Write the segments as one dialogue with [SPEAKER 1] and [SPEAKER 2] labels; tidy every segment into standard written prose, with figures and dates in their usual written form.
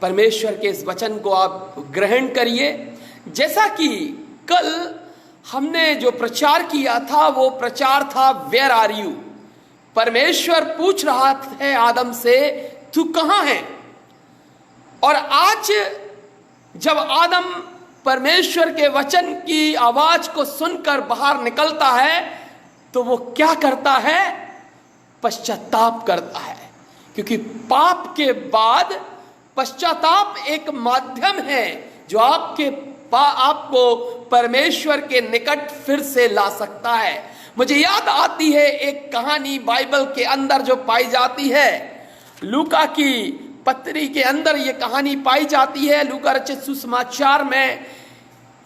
[SPEAKER 1] परमेश्वर के इस वचन को आप ग्रहण करिए। जैसा कि कल हमने जो प्रचार किया था वो प्रचार था वेयर आर यू। परमेश्वर पूछ रहा है आदम से, तू कहां है? और आज जब आदम परमेश्वर के वचन की आवाज को सुनकर बाहर निकलता है तो वो क्या करता है? पश्चाताप करता है, क्योंकि पाप के बाद पश्चाताप एक माध्यम है जो आपको परमेश्वर के निकट फिर से ला सकता है। मुझे याद आती है एक कहानी बाइबल के अंदर जो पाई जाती है, लूका की पत्री के अंदर ये कहानी पाई जाती है, लूका रचित सुसमाचार में,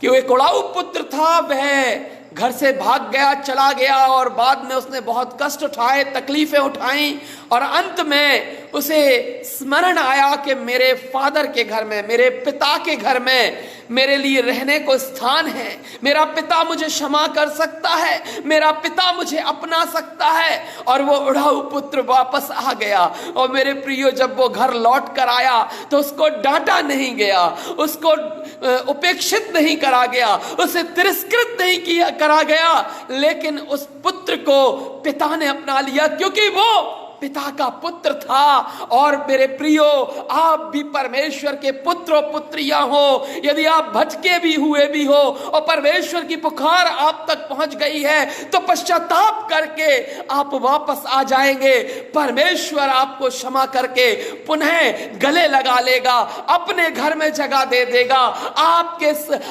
[SPEAKER 1] कि वो एक उड़ाऊ पुत्र था। वह घर से भाग गया, चला गया, और बाद में उसने बहुत कष्ट उठाए, तकलीफें उठाई, और अंत में उसे स्मरण आया कि मेरे फादर के घर में, मेरे पिता के घर में मेरे लिए रहने को स्थान है। मेरा पिता मुझे क्षमा कर सकता है, मेरा पिता मुझे अपना सकता है। और वो उड़ाऊ पुत्र वापस आ गया। और मेरे प्रियो, जब वो घर लौट कर आया तो उसको डांटा नहीं गया, उसको उपेक्षित नहीं करा गया, उसे तिरस्कृत नहीं किया करा गया, लेकिन उस पुत्र को पिता ने अपना लिया, क्योंकि वो पिता का पुत्र था। और मेरे प्रियो, आप भी परमेश्वर के पुत्र और पुत्रियां हो। यदि आप भटके भी हुए भी हो और परमेश्वर की पुकार आप तक पहुंच गई है तो पश्चाताप करके आप वापस आ जाएंगे। परमेश्वर आपको क्षमा करके पुनः गले लगा लेगा, अपने घर में जगह दे देगा,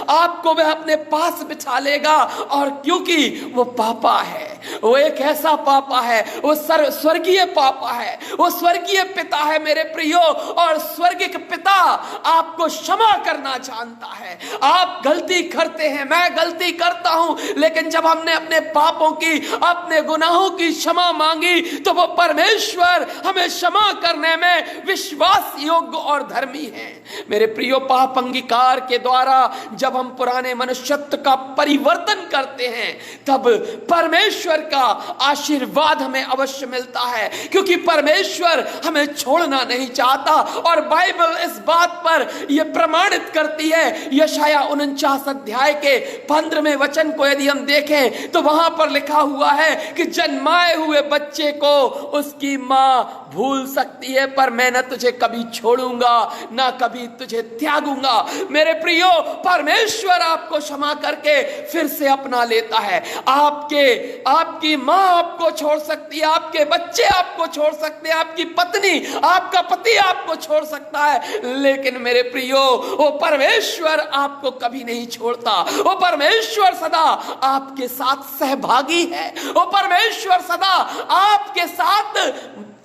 [SPEAKER 1] आपको वह अपने पास बिठा लेगा। और क्योंकि वो पापा है, वो एक ऐसा पापा है, वो स्वर्गीय पापा है, वो स्वर्गीय पिता है मेरे प्रियो। और स्वर्गीय पिता आपको क्षमा करना जानता है। आप गलती करते हैं, मैं गलती करता हूं, लेकिन जब हमने अपने पापों की, अपने गुनाहों की क्षमा मांगी तो वो परमेश्वर हमें क्षमा करने में विश्वास योग्य और धर्मी है। मेरे प्रियो, पाप अंगीकार के द्वारा जब हम पुराने मनुष्यत्व का परिवर्तन करते हैं तब परमेश्वर का आशीर्वाद हमें अवश्य मिलता है, क्योंकि परमेश्वर हमें छोड़ना नहीं चाहता। और बाइबल इस बात पर यह प्रमाणित करती है। यशाया 49 अध्याय के 15वें वचन को यदि हम देखें तो वहां पर लिखा हुआ है कि जन्माए हुए बच्चे को उसकी मां भूल सकती है, पर मैं न तुझे कभी छोड़ूंगा, ना कभी तुझे त्यागूंगा। मेरे प्रियो, परमेश्वर आपको क्षमा करके फिर से अपना लेता है। आपकी मां आपको छोड़ सकती है, आपके बच्चे आपको छोड़ सकते हैं, आपकी पत्नी, आपका पति आपको छोड़ सकता है, लेकिन मेरे प्रियो, वो परमेश्वर आपको कभी नहीं छोड़ता। वो परमेश्वर सदा आपके साथ सहभागी है। वो परमेश्वर सदा आपके साथ,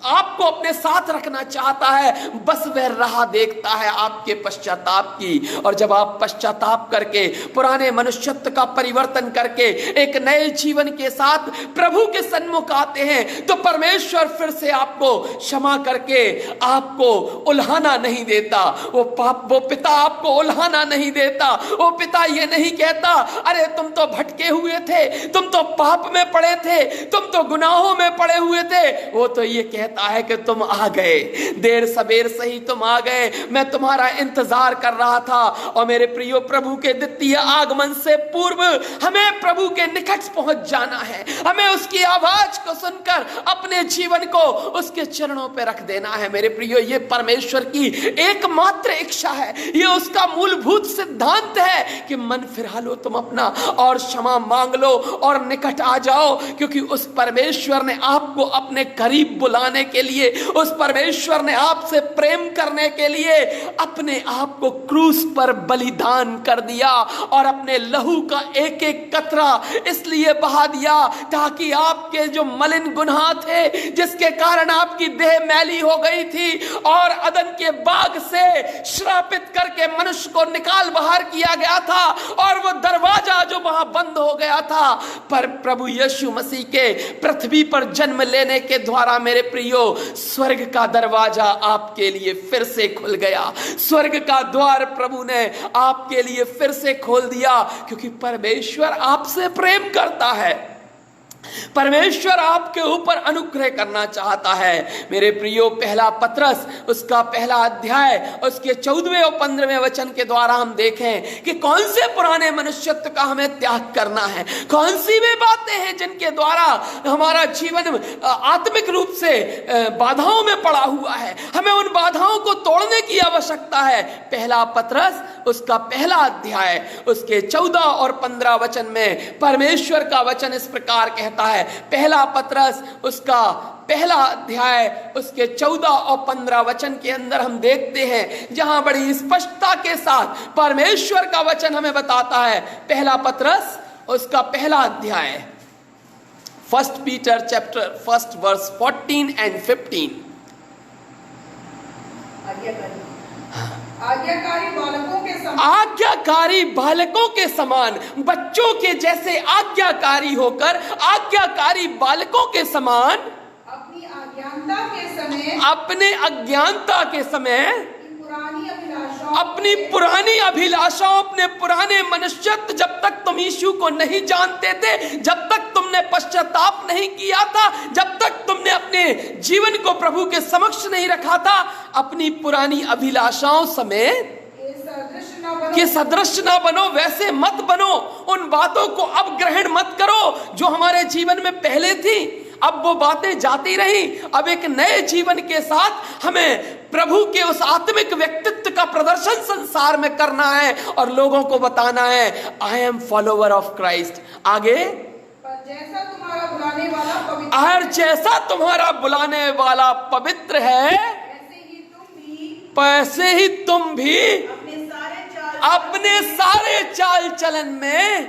[SPEAKER 1] आपको अपने साथ रखना चाहता है। बस वह राह देखता है आपके पश्चाताप की। और जब आप पश्चाताप करके, पुराने मनुष्यत्व का परिवर्तन करके एक नए जीवन के साथ प्रभु के सन्मुख आते हैं तो परमेश्वर फिर से आपको क्षमा करके आपको उल्हाना नहीं देता। वो पिता आपको उल्हाना नहीं देता। वो पिता ये नहीं कहता, अरे तुम तो भटके हुए थे, तुम तो पाप में पड़े थे, तुम तो गुनाहों में पड़े हुए थे। वो तो ये कहता है कि तुम आ गए, देर सबेर सही तुम आ गए, मैं तुम्हारा इंतजार कर रहा था। और मेरे प्रियो, प्रभु के द्वितीय आगमन से पूर्व हमें प्रभु के निकट पहुंच जाना है। हमें उसकी आवाज को सुनकर अपने जीवन को उसके चरणों पर रख देना है। मेरे प्रियो, ये परमेश्वर की एकमात्र इच्छा है, ये उसका मूलभूत सिद्धांत है कि मन फिरा लो तुम अपना और क्षमा मांग लो और निकट आ जाओ, क्योंकि उस परमेश्वर ने आपको अपने करीब बुलाने के लिए, उस परमेश्वर ने आपसे प्रेम करने के लिए अपने आप को क्रूस पर बलिदान कर दिया और अपने लहू का एक एक कतरा इसलिए बहा दिया ताकि आपके जो मलिन गुनाह थे, जिसके कारण आपकी देह मैली हो गई थी और अदन के बाग से श्रापित करके मनुष्य को निकाल बाहर किया गया था और वो दरवाजा जो वहां बंद हो गया था, पर प्रभु यीशु मसीह के पृथ्वी पर जन्म लेने के द्वारा मेरे प्रियो, स्वर्ग का दरवाजा आपके लिए फिर से खुल गया। स्वर्ग का द्वार प्रभु ने आपके लिए फिर से खोल दिया, क्योंकि परमेश्वर आपसे प्रेम करता है। परमेश्वर आपके ऊपर अनुग्रह करना चाहता है। मेरे प्रियो, पहला पत्रस उसका पहला अध्याय उसके 14वें और 15वें वचन के द्वारा हम देखें कि कौन से पुराने मनुष्यत्व का हमें त्याग करना है, कौन सी वे बातें हैं जिनके द्वारा हमारा जीवन आत्मिक रूप से बाधाओं में पड़ा हुआ है। हमें उन बाधाओं को तोड़ने की आवश्यकता है। पहला पत्रस उसका पहला अध्याय उसके 14 और 15 वचन में परमेश्वर का वचन इस प्रकार कहता है। पहला पत्रस उसका पहला अध्याय उसके 14 और 15 वचन के अंदर हम देखते हैं, जहां बड़ी स्पष्टता के साथ परमेश्वर का वचन हमें बताता है। पहला पत्रस उसका पहला अध्याय, 1 पीटर चैप्टर 1 वर्स 14 and 15। आज्ञाकारी बालकों के समान, बच्चों के जैसे आज्ञाकारी होकर आज्ञाकारी बालकों के समान अपने अज्ञानता के समय अपनी पुरानी अभिलाषाओं, अपने पुराने मनुष्यत्व, जब तक तुम यीशु को नहीं जानते थे, जब तक तुमने पश्चाताप नहीं किया था, जब तक तुमने अपने जीवन को प्रभु के समक्ष नहीं रखा था, अपनी पुरानी अभिलाषाओं समेत कि सदृश ना बनो, वैसे मत बनो। उन बातों को अब ग्रहण मत करो जो हमारे जीवन में पहले थी। अब वो बातें जाती रही। अब एक नए जीवन के साथ हमें प्रभु के उस आत्मिक व्यक्तित्व का प्रदर्शन संसार में करना है और लोगों को बताना है, I am follower of Christ. आगे,
[SPEAKER 2] जैसा तुम्हारा बुलाने वाला पवित्र
[SPEAKER 1] और जैसा तुम्हारा बुलाने वाला पवित्र है, वैसे ही तुम भी अपने सारे चाल चलन में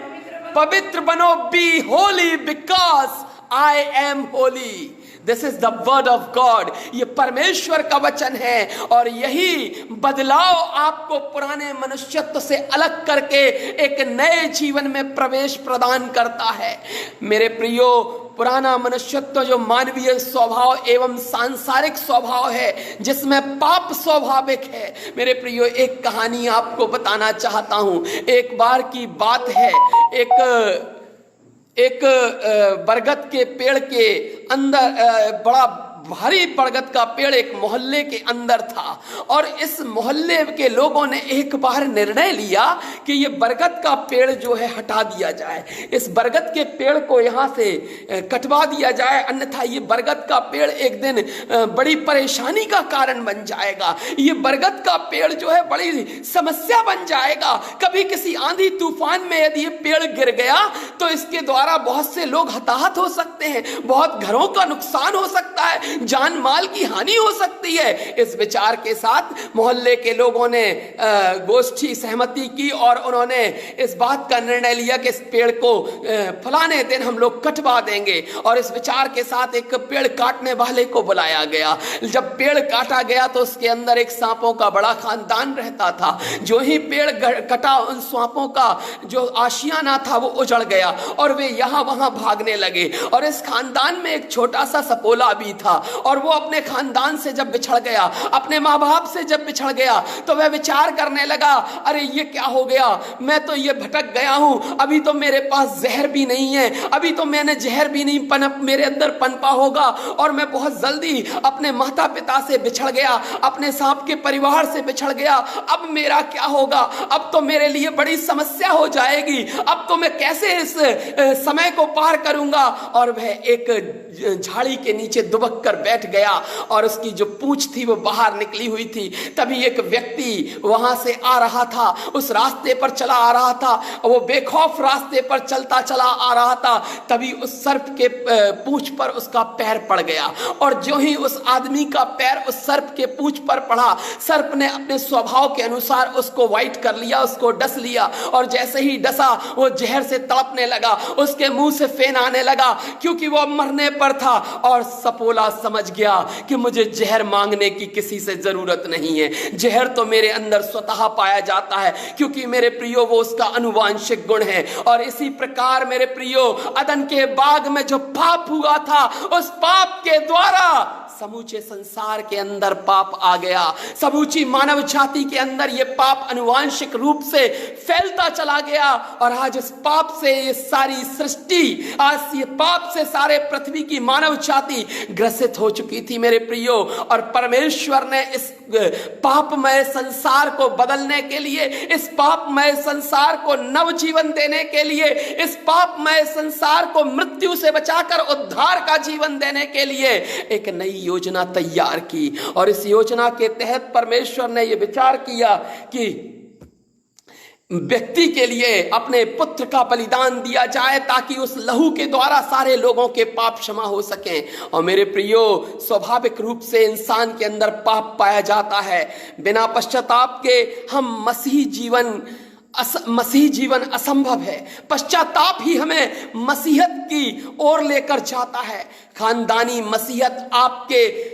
[SPEAKER 1] पवित्र बनो। Be holy because I am holy. This is the word of God. ये परमेश्वर का वचन है और यही बदलाव आपको पुराने मनुष्यत्व से अलग करके एक नए जीवन में प्रवेश प्रदान करता है। मेरे प्रियो, पुराना मनुष्यत्व जो मानवीय स्वभाव एवं सांसारिक स्वभाव है, जिसमें पाप स्वाभाविक है। मेरे प्रियो, एक कहानी आपको बताना चाहता हूं। एक बार की बात है, एक बरगद के पेड़ के अंदर, बड़ा भारी बरगद का पेड़ एक मोहल्ले के अंदर था और इस मोहल्ले के लोगों ने एक बार निर्णय लिया कि ये बरगद का पेड़ जो है हटा दिया जाए, इस बरगद के पेड़ को यहाँ से कटवा दिया जाए, अन्यथा ये बरगद का पेड़ एक दिन बड़ी परेशानी का कारण बन जाएगा। ये बरगद का पेड़ जो है बड़ी समस्या बन जाएगा। कभी किसी आंधी तूफान में यदि ये पेड़ गिर गया तो इसके द्वारा बहुत से लोग हताहत हो सकते हैं, बहुत घरों का नुकसान हो सकता है, जान माल की हानि हो सकती है। इस विचार के साथ मोहल्ले के लोगों ने गोष्ठी सहमति की और उन्होंने इस बात का निर्णय लिया कि इस पेड़ को फलाने दिन हम लोग कटवा देंगे और इस विचार के साथ एक पेड़ काटने वाले को बुलाया गया। जब पेड़ काटा गया तो उसके अंदर एक सांपों का बड़ा खानदान रहता था। जो ही पेड़ कटा, उन सांपों का जो आशियाना था वो उजड़ गया और वे यहां वहां भागने लगे और इस खानदान में एक छोटा सा सपोला भी था और वो अपने खानदान से जब बिछड़ गया, अपने माँ बाप से जब बिछड़ गया तो वह विचार करने लगा, अरे ये क्या हो गया, मैं तो ये भटक गया हूं, अभी तो मेरे पास जहर भी नहीं है, अभी तो मैंने जहर भी नहीं मेरे अंदर पनपा होगा और मैं बहुत जल्दी अपने माता पिता से बिछड़ गया, अपने सांप के परिवार से बिछड़ गया, अब मेरा क्या होगा, अब तो मेरे लिए बड़ी समस्या हो जाएगी, अब तो मैं कैसे इस समय को पार करूंगा। और वह एक झाड़ी के नीचे दुबक कर बैठ गया और उसकी जो पूंछ थी वो बाहर निकली हुई थी। तभी एक व्यक्ति वहां से आ रहा था, उस रास्ते पर चला आ रहा था, वो बेखौफ रास्ते पर चलता चला आ रहा था। तभी उस सर्प के पूंछ पर उसका पैर पड़ गया और जो ही उस आदमी का पैर उस सर्प के पूंछ पर पड़ा, सर्प ने अपने स्वभाव के अनुसार उसको वाइट कर लिया, उसको डस लिया और जैसे ही डसा वो जहर से तड़पने लगा, उसके मुंह से फेन आने लगा क्योंकि वो मरने पर था और सपोला समझ गया कि मुझे जहर मांगने की किसी से जरूरत नहीं है। जहर तो मेरे अंदर स्वतः पाया जाता है, क्योंकि मेरे प्रियो वो उसका अनुवांशिक गुण है। और इसी प्रकार मेरे प्रियो, अदन के बाग में जो पाप हुआ था, उस पाप के द्वारा समूचे संसार के अंदर पाप आ गया। समूची मानव जाति के अंदर यह पाप अनुवांशिक रूप से फैलता चला गया। और आज इस पाप से ये सारी सृष्टि, आज ये पाप से सारे पृथ्वी की मानव जाति ग्रसित हो चुकी थी मेरे प्रियो। और परमेश्वर ने इस पापमय संसार को बदलने के लिए, इस पापमय संसार को नवजीवन देने के लिए, इस पापमय संसार को मृत्यु से बचाकर उद्धार का जीवन देने के लिए एक नई योजना तैयार की। और इस योजना के तहत परमेश्वर ने यह विचार किया कि व्यक्ति के लिए अपने पुत्र का बलिदान दिया जाए, ताकि उस लहू के द्वारा सारे लोगों के पाप क्षमा हो सकें। और मेरे प्रियो, स्वाभाविक रूप से इंसान के अंदर पाप पाया जाता है। बिना पश्चाताप के हम मसीह जीवन असंभव है। पश्चाताप ही हमें मसीहत की ओर लेकर जाता है। खानदानी मसीहत आपके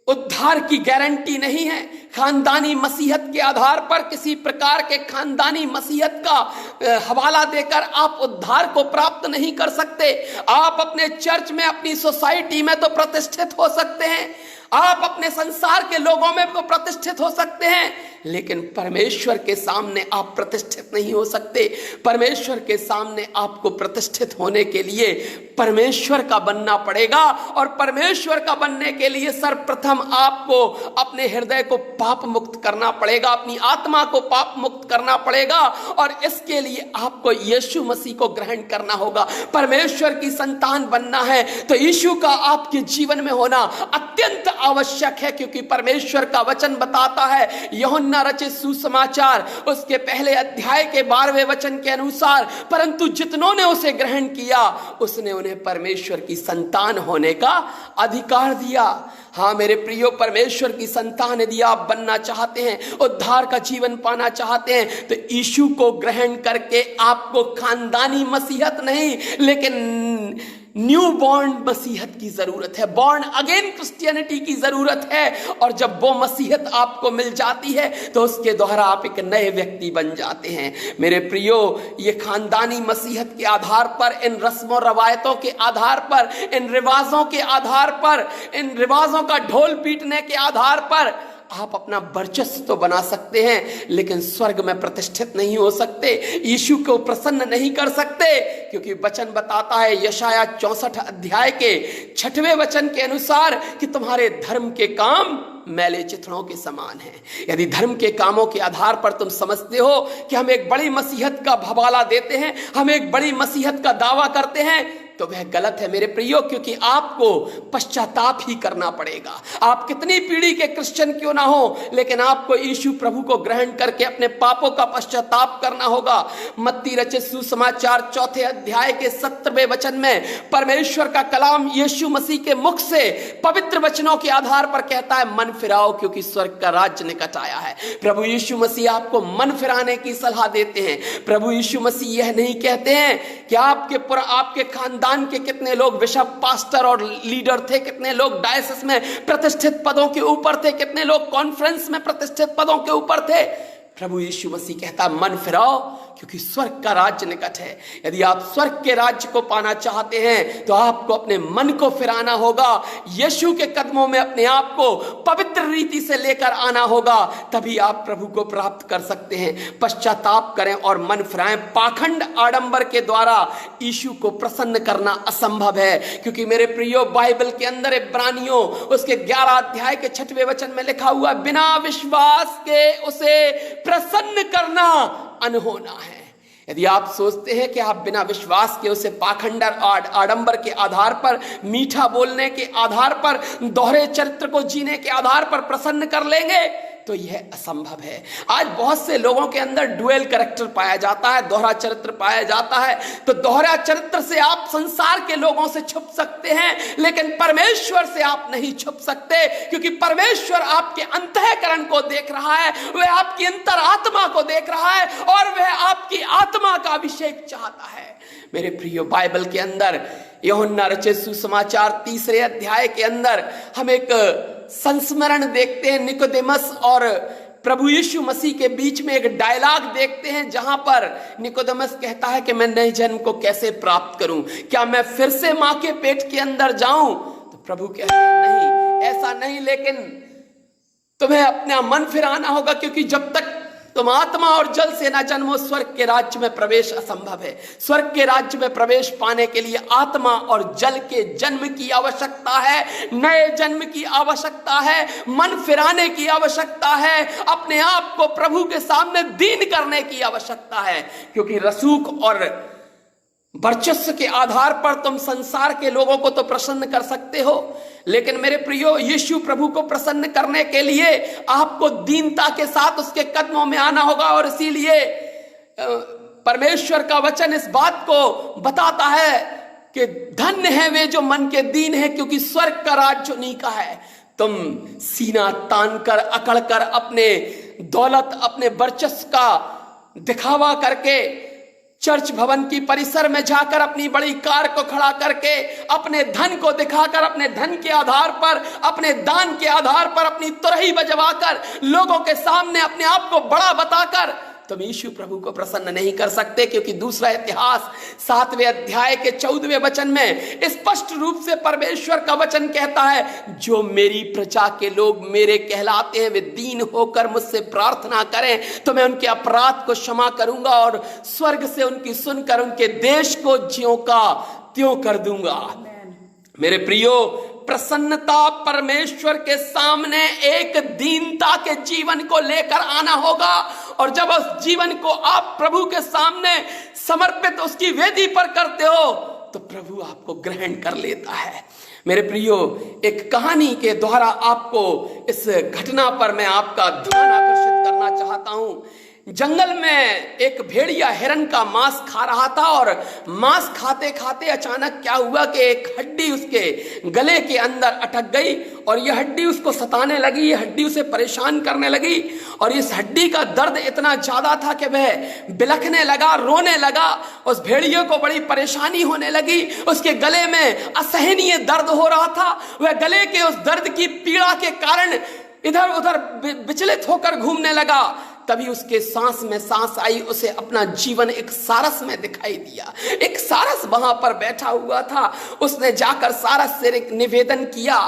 [SPEAKER 1] उद्धार की गारंटी नहीं है। खानदानी मसीहत के आधार पर किसी प्रकार के खानदानी मसीहत का हवाला देकर आप उद्धार को प्राप्त नहीं कर सकते। आप अपने चर्च में, अपनी सोसाइटी में तो प्रतिष्ठित हो सकते हैं, आप अपने संसार के लोगों में तो प्रतिष्ठित हो सकते हैं, लेकिन परमेश्वर के सामने आप प्रतिष्ठित नहीं हो सकते। परमेश्वर के सामने आपको प्रतिष्ठित होने के लिए परमेश्वर का बनना पड़ेगा। और परमेश्वर का बनने के लिए सर्वप्रथम आपको अपने हृदय को पाप मुक्त करना पड़ेगा, अपनी आत्मा को पाप मुक्त करना पड़ेगा। और इसके लिए आपको यीशु मसीह को ग्रहण करना होगा। परमेश्वर की संतान बनना है तो यीशु का आपके जीवन में होना अत्यंत आवश्यक है, क्योंकि परमेश्वर का वचन बताता है, यूहन्ना रचित सुसमाचार उसके पहले अध्याय के 12वें वचन के अनुसार, परंतु जितनों ने उसे ग्रहण किया उसने उन्हें परमेश्वर की संतान होने का अधिकार दिया। हाँ मेरे प्रियो, परमेश्वर की संतान यदि आप बनना चाहते हैं, उद्धार का जीवन पाना चाहते हैं, तो यीशु को ग्रहण करके आपको खानदानी मसीहत नहीं, लेकिन न्यू बॉर्न मसीहत की जरूरत है, बॉर्न अगेन क्रिश्चियनिटी की जरूरत है। और जब वो मसीहत आपको मिल जाती है तो उसके द्वारा आप एक नए व्यक्ति बन जाते हैं। मेरे प्रियो, ये खानदानी मसीहत के आधार पर, इन रस्मों रवायतों के आधार पर, इन रिवाजों के आधार पर, इन रिवाजों का ढोल पीटने के आधार पर आप अपना वर्चस्व तो बना सकते हैं, लेकिन स्वर्ग में प्रतिष्ठित नहीं हो सकते, यीशु को प्रसन्न नहीं कर सकते। क्योंकि वचन बताता है यशाया 64 अध्याय के 6वें वचन के अनुसार कि तुम्हारे धर्म के काम मैले चिथड़ों के समान हैं। यदि धर्म के कामों के आधार पर तुम समझते हो कि हम एक बड़ी मसीहत का हवाला देते हैं, हम एक बड़ी मसीहत का दावा करते हैं, तो वह गलत है मेरे प्रियो। क्योंकि आपको पश्चाताप ही करना पड़ेगा। आप कितनी पीढ़ी के क्रिश्चियन क्यों ना हो, लेकिन आपको यीशु प्रभु को ग्रहण करके अपने पापों का पश्चाताप करना होगा। मत्ती रचित सुसमाचार 4 अध्याय के 17वें वचन में परमेश्वर का कलाम यीशु मसीह के मुख से पवित्र वचनों के आधार पर कहता है, मन फिराओ क्योंकि स्वर्ग का राज्य निकट आया है। प्रभु यीशु मसीह आपको मन फिराने की सलाह देते हैं। प्रभु यीशु मसीह यह नहीं कहते हैं कि आपके खानदान के कितने लोग बिशप, पास्टर और लीडर थे, कितने लोग डायसिस में प्रतिष्ठित पदों के ऊपर थे, कितने लोग कॉन्फ्रेंस में प्रतिष्ठित पदों के ऊपर थे। प्रभु यीशु मसीह कहता है, मन फिराओ क्योंकि स्वर्ग का राज्य निकट है। यदि आप स्वर्ग के राज्य को पाना चाहते हैं तो आपको अपने मन को फिराना होगा, यीशु के कदमों में अपने आप को पवित्र रीति से लेकर आना होगा, तभी आप प्रभु को प्राप्त कर सकते हैं। पश्चाताप करें और मन फिराएं। पाखंड आडंबर के द्वारा यीशु को प्रसन्न करना असंभव है। क्योंकि मेरे प्रियो, बाइबल के अंदर इब्रानियों उसके 11 अध्याय के 6वें वचन में लिखा हुआ, बिना विश्वास के उसे प्रसन्न करना अनहोना है। यदि आप सोचते हैं कि आप बिना विश्वास के उसे पाखंड और आडंबर के आधार पर, मीठा बोलने के आधार पर, दोहरे चरित्र को जीने के आधार पर प्रसन्न कर लेंगे, तो यह असंभव है। आज बहुत से लोगों के अंदर डुअल कैरेक्टर पाया जाता है, दोहरा चरित्र पाया जाता है। तो दोहरा चरित्र से आप संसार के लोगों से छुप सकते हैं, लेकिन परमेश्वर से आप नहीं छुप सकते। क्योंकि परमेश्वर आपके अंतःकरण को देख रहा है, वह आपकी अंतरात्मा को देख रहा है, और वह आपकी आत्मा का अभिषेक चाहता है। मेरे प्रियो, बाइबल के अंदर यूहन्ना रचित सुसमाचार 3 अध्याय के अंदर हम एक संस्मरण देखते हैं। निकोदेमस और प्रभु यीशु मसीह के बीच में एक डायलॉग देखते हैं, जहां पर निकोदेमस कहता है कि मैं नए जन्म को कैसे प्राप्त करूं, क्या मैं फिर से मां के पेट के अंदर जाऊं? तो प्रभु कहते हैं नहीं, ऐसा नहीं, लेकिन तुम्हें अपना मन फिराना होगा, क्योंकि जब तक तुम आत्मा और जल से न जन्मो स्वर्ग के राज्य में प्रवेश असंभव है। स्वर्ग के राज्य में प्रवेश पाने के लिए आत्मा और जल के जन्म की आवश्यकता है, नए जन्म की आवश्यकता है, मन फिराने की आवश्यकता है, अपने आप को प्रभु के सामने दीन करने की आवश्यकता है। क्योंकि रसूख और वर्चस्व के आधार पर तुम संसार के लोगों को तो प्रसन्न कर सकते हो, लेकिन मेरे प्रियो, यीशु प्रभु को प्रसन्न करने के लिए आपको दीनता के साथ उसके कदमों में आना होगा। और इसीलिए परमेश्वर का वचन इस बात को बताता है कि धन्य है वे जो मन के दीन है, क्योंकि स्वर्ग का राज्य उन्हीं का है। तुम सीना तान कर, अकड़ कर, अपने दौलत, अपने वर्चस्व का दिखावा करके चर्च भवन की परिसर में जाकर अपनी बड़ी कार को खड़ा करके अपने धन को दिखाकर, अपने धन के आधार पर, अपने दान के आधार पर अपनी तुरही बजवाकर, लोगों के सामने अपने आप को बड़ा बताकर तुम यीशु प्रभु को प्रसन्न नहीं कर सकते। क्योंकि दूसरा इतिहास 7वें अध्याय के 14वें वचन में स्पष्ट रूप से परमेश्वर का वचन कहता है, जो मेरी प्रजा के लोग मेरे कहलाते हैं वे दीन होकर मुझसे प्रार्थना करें तो मैं उनके अपराध को क्षमा करूंगा और स्वर्ग से उनकी सुनकर उनके देश को ज्यों का त्यों कर दूंगा। मेरे प्रियो, प्रसन्नता परमेश्वर के सामने एक दीनता के जीवन को लेकर आना होगा। और जब उस जीवन को आप प्रभु के सामने समर्पित उसकी वेदी पर करते हो तो प्रभु आपको ग्रहण कर लेता है। मेरे प्रियो, एक कहानी के द्वारा आपको इस घटना पर मैं आपका ध्यान आकर्षित करना चाहता हूं। जंगल में एक भेड़िया हिरन का मांस खा रहा था और मांस खाते खाते अचानक क्या हुआ कि एक हड्डी उसके गले के अंदर अटक गई और यह हड्डी उसको सताने लगी, यह हड्डी उसे परेशान करने लगी। और इस हड्डी का दर्द इतना ज्यादा था कि वह बिलखने लगा, रोने लगा। उस भेड़िए को बड़ी परेशानी होने लगी, उसके गले में असहनीय दर्द हो रहा था। वह गले के उस दर्द की पीड़ा के कारण इधर उधर विचलित होकर घूमने लगा। तभी उसके सांस में सांस आई, उसे अपना जीवन एक सारस में दिखाई दिया। एक सारस वहां पर बैठा हुआ था। उसने जाकर सारस से एक निवेदन किया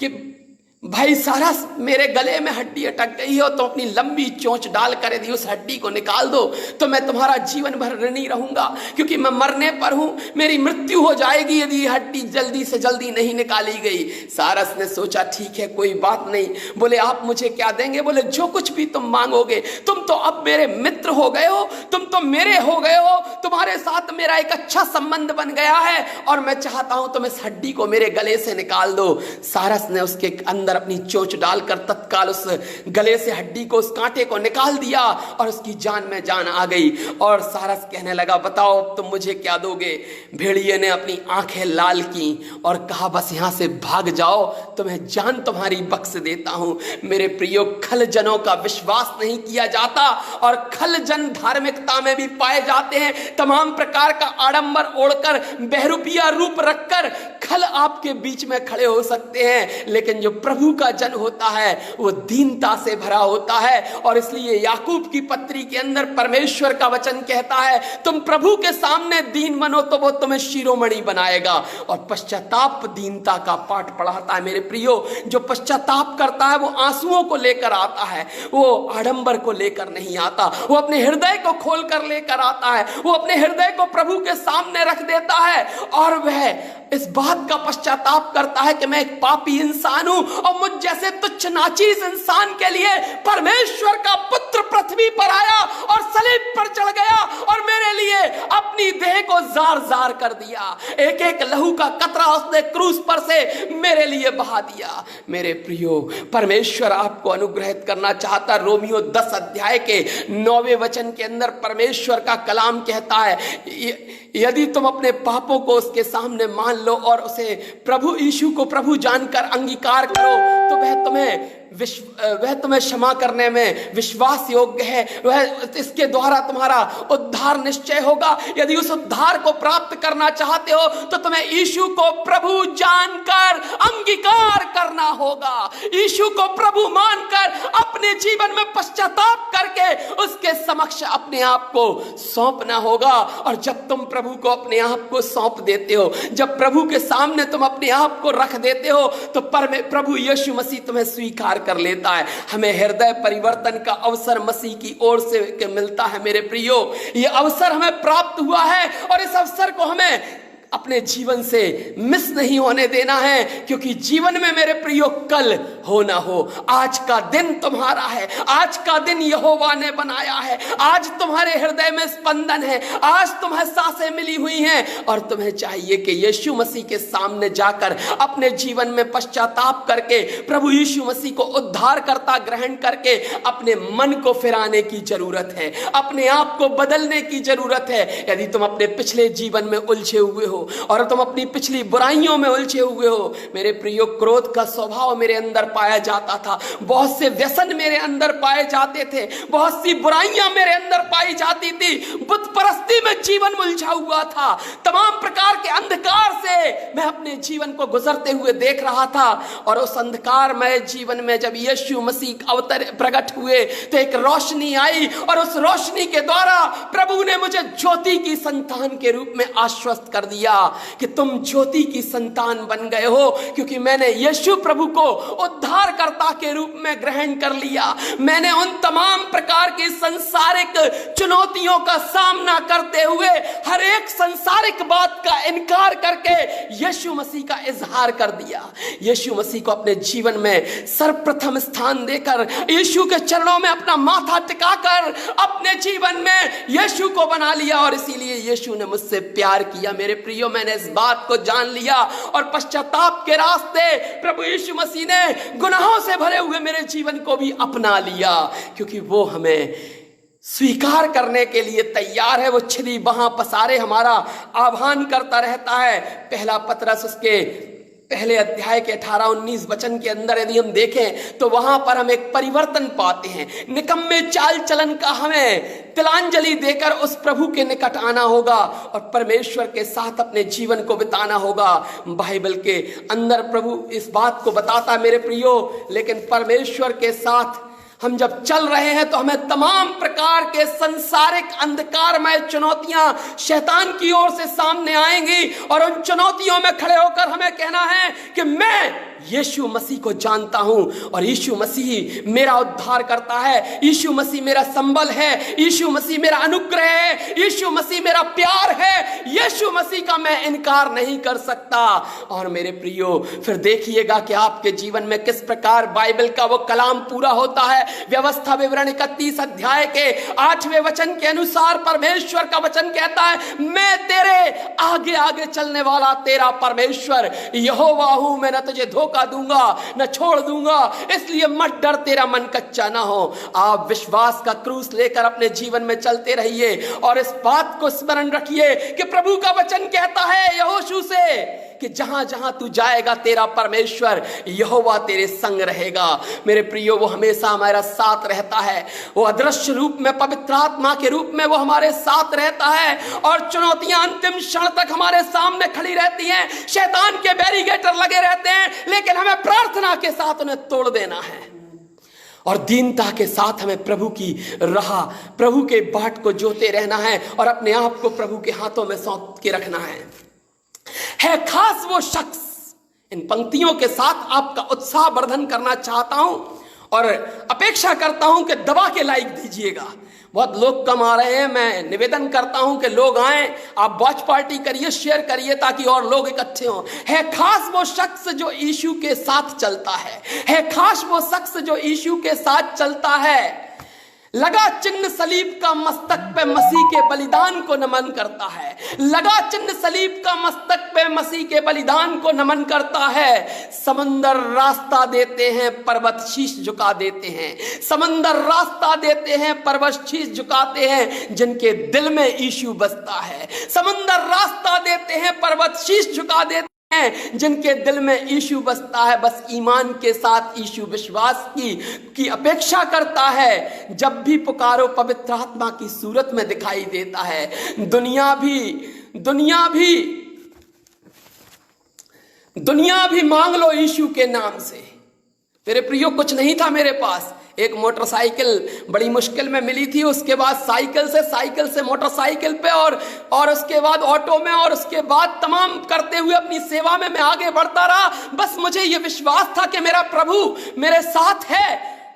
[SPEAKER 1] कि भाई सारस, मेरे गले में हड्डी अटक गई हो तो अपनी लंबी चोंच डाल कर यदि उस हड्डी को निकाल दो तो मैं तुम्हारा जीवन भर ऋणी रहूंगा, क्योंकि मैं मरने पर हूं, मेरी मृत्यु हो जाएगी यदि ये हड्डी जल्दी से जल्दी नहीं निकाली गई। सारस ने सोचा ठीक है, कोई बात नहीं। बोले आप मुझे क्या देंगे? बोले जो कुछ भी तुम मांगोगे। तुम तो अब मेरे मित्र हो गए हो, तुम तो मेरे हो गए हो, तुम्हारे साथ मेरा एक अच्छा संबंध बन गया है और मैं चाहता हूं तुम इस हड्डी को मेरे गले से निकाल दो। सारस ने उसके अंदर अपनी चोंच डालकर तत्काल उस गले से हड्डी को, उस कांटे को निकाल दिया और उसकी जान में जान आ गई। और सारस कहने लगा बताओ तुम मुझे क्या दोगे? भेड़िए ने अपनी आंखें लाल की और कहा बस यहां से भाग जाओ, तुम्हें जान तुम्हारी बख्श देता हूं। मेरे प्रियो, खल जनों का विश्वास नहीं किया जाता और खल जन धार्मिकता में भी पाए जाते हैं। तमाम प्रकार का आडंबर ओढ़कर, बहरूपिया रूप रखकर खल आपके बीच में खड़े हो सकते हैं, लेकिन जो प्रभु का जन होता है वो दीनता से भरा होता है। और इसलिए याकूब की पत्री के अंदर परमेश्वर का वचन कहता है तुम प्रभु के सामने दीन बनो तो वो तुम्हें शिरोमणि बनाएगा। और पश्चाताप दीनता का पाठ पढ़ाता है। मेरे प्रियो, जो पश्चाताप करता है वो आंसुओं को लेकर आता है, वो आडंबर को लेकर नहीं आता। वो अपने हृदय को खोल कर लेकर आता है, वो अपने हृदय को प्रभु के सामने रख देता है और वह इस बात का पश्चाताप करता है कि मैं एक पापी इंसान हूं और मुझ जैसे तुच्छ नाचीज इंसान के लिए परमेश्वर का पुत्र पृथ्वी पर आया और सलीब पर चढ़ गया और मेरे लिए अपनी देह को जार जार कर दिया। एक एक लहू का कतरा उसने क्रूस पर से मेरे लिए बहा दिया। मेरे प्रियो, परमेश्वर आपको अनुग्रहित करना चाहता। रोमियो 10 अध्याय के 9वें वचन के अंदर परमेश्वर का कलाम कहता है यदि तुम अपने पापों को उसके सामने मान लो और उसे प्रभु यीशु को प्रभु जानकर अंगीकार करो तो वह तुम्हें वह तुम्हें क्षमा करने में विश्वास योग्य है, वह इसके द्वारा तुम्हारा उद्धार निश्चय होगा। यदि उस उद्धार को प्राप्त करना चाहते हो तो तुम्हें यीशु को प्रभु जानकर अंगीकार करना होगा। यीशु को प्रभु मानकर अपने जीवन में पश्चाताप करके उसके समक्ष अपने आप को सौंपना होगा। और जब तुम प्रभु को अपने आप को सौंप देते हो, जब प्रभु के सामने तुम अपने आप को रख देते हो, तो प्रभु यीशु मसीह तुम्हें स्वीकार कर लेता है। हमें हृदय परिवर्तन का अवसर मसीह की ओर से मिलता है। मेरे प्रियो, यह अवसर हमें प्राप्त हुआ है और इस अवसर को हमें अपने जीवन से मिस नहीं होने देना है, क्योंकि जीवन में मेरे प्रियो कल हो ना हो, आज का दिन तुम्हारा है। आज का दिन यहोवा ने बनाया है। आज तुम्हारे हृदय में स्पंदन है, आज तुम्हें सांसें मिली हुई हैं और तुम्हें चाहिए कि यीशु मसीह के सामने जाकर अपने जीवन में पश्चाताप करके प्रभु यीशु मसीह को उद्धारकर्ता ग्रहण करके अपने मन को फिराने की जरूरत है, अपने आप को बदलने की जरूरत है। यदि तुम अपने पिछले जीवन में उलझे हुए हो और तुम अपनी पिछली बुराइयों में उलझे हुए हो, मेरे प्रियो, क्रोध का स्वभाव मेरे अंदर पाया जाता था, बहुत से व्यसन मेरे अंदर पाए जाते थे, बहुत सी बुराइयां मेरे अंदर पाई जाती थी, बुत परस्ती में जीवन उलझा हुआ था, तमाम प्रकार के अंधकार से मैं अपने जीवन को गुजरते हुए देख रहा था। और उस अंधकारमय जीवन में जब यीशु मसीह प्रकट हुए तो एक रोशनी आई और उस रोशनी के द्वारा प्रभु ने मुझे ज्योति की संतान के रूप में आश्वस्त कर दिया कि तुम ज्योति की संतान बन गए हो, क्योंकि मैंने यीशु प्रभु को उद्धारकर्ता के रूप में ग्रहण कर लिया। मैंने उन तमाम प्रकार की सांसारिक चुनौतियों का सामना करते हुए हर एक सांसारिक बात का इनकार करके यीशु मसीह का इजहार कर दिया। यीशु मसीह को अपने जीवन में सर्वप्रथम स्थान देकर, यीशु के चरणों में अपना माथा टिकाकर अपने जीवन में यीशु को बना लिया। और इसीलिए यीशु ने मुझसे प्यार किया। मेरे प्रियो, मैंने इस बात को जान लिया और पश्चाताप के रास्ते प्रभु यीशु मसीह ने गुनाहों से भरे हुए मेरे जीवन को भी अपना लिया, क्योंकि वो हमें स्वीकार करने के लिए तैयार है। वो छिदी बाहां पसारे हमारा आह्वान करता रहता है। पहला पतरस उसके पहले अध्याय के 18-19 वचन के अंदर यदि हम देखें तो वहां पर हम एक परिवर्तन पाते हैं। निकम्मे चाल चलन का हमें तिलांजलि देकर उस प्रभु के निकट आना होगा और परमेश्वर के साथ अपने जीवन को बिताना होगा। बाइबल के अंदर प्रभु इस बात को बताता है मेरे प्रियो, लेकिन परमेश्वर के साथ हम जब चल रहे हैं तो हमें तमाम प्रकार के संसारिक अंधकारमय चुनौतियां शैतान की ओर से सामने आएंगी और उन चुनौतियों में खड़े होकर हमें कहना है कि मैं यीशु मसीह को जानता हूं और यीशु मसीह मेरा उद्धार करता है, यीशु मसीह मेरा संबल है, यीशु मसीह मेरा अनुग्रह है, यीशु मसीह मेरा प्यार है, यीशु मसीह का मैं इनकार नहीं कर सकता। और मेरे प्रियो, फिर देखिएगा कि आपके जीवन में किस प्रकार बाइबल का वो कलाम पूरा होता है। व्यवस्था विवरण 31 अध्याय के 8वें वचन के अनुसार परमेश्वर का वचन कहता है, मैं तेरे आगे आगे चलने वाला तेरा परमेश्वर यहोवा हूं, मैं न तुझे धोखा दूंगा न छोड़ दूंगा, इसलिए मत डर, तेरा मन कच्चा ना हो। आप विश्वास का क्रूस लेकर अपने जीवन में चलते रहिए और इस बात को स्मरण रखिए कि प्रभु का वचन कहता है यहोशू से कि जहां जहां तू जाएगा तेरा परमेश्वर यहोवा तेरे संग रहेगा। मेरे प्रियो, वो हमेशा हमारा साथ रहता है। वो अदृश्य रूप में, पवित्र आत्मा के रूप में वो हमारे साथ रहता है और चुनौतियां अंतिम क्षण तक हमारे सामने खड़ी रहती हैं। शैतान के बैरिकेटर लगे रहते हैं, लेकिन हमें प्रार्थना के साथ उन्हें तोड़ देना है और दीनता के साथ हमें प्रभु की राह, प्रभु के बाट को जोते रहना है और अपने आप को प्रभु के हाथों में सौंप के रखना है खास वो शख्स। इन पंक्तियों के साथ आपका उत्साह वर्धन करना चाहता हूं और अपेक्षा करता हूं कि दबा के लाइक दीजिएगा। बहुत लोग कम आ रहे हैं, मैं निवेदन करता हूं कि लोग आएं, आप वॉच पार्टी करिए, शेयर करिए ताकि और लोग इकट्ठे हों। है खास वो शख्स जो यीशु के साथ चलता है खास वो शख्स जो यीशु के साथ चलता है। लगा चिन्ह सलीब का मस्तक पे मसीह के बलिदान को नमन करता है, लगा चिन्ह सलीब का मस्तक पे मसीह के बलिदान को नमन करता है। समंदर रास्ता देते हैं, पर्वत शीश झुका देते हैं। समंदर रास्ता देते हैं, पर्वत शीश झुकाते हैं जिनके दिल में यीशु बसता है। समंदर रास्ता देते हैं, पर्वत शीश झुका देते हैं जिनके दिल में यीशु बसता है, बस ईमान के साथ यीशु विश्वास की अपेक्षा करता है। जब भी पुकारो पवित्र आत्मा की सूरत में दिखाई देता है। दुनिया भी मांग लो यीशु के नाम से। मेरे प्रियो, कुछ नहीं था मेरे पास, एक मोटरसाइकिल बड़ी मुश्किल में मिली थी, उसके बाद साइकिल से मोटरसाइकिल पे और उसके बाद ऑटो में, और उसके बाद तमाम करते हुए अपनी सेवा में मैं आगे बढ़ता रहा। बस मुझे यह विश्वास था कि मेरा प्रभु मेरे साथ है।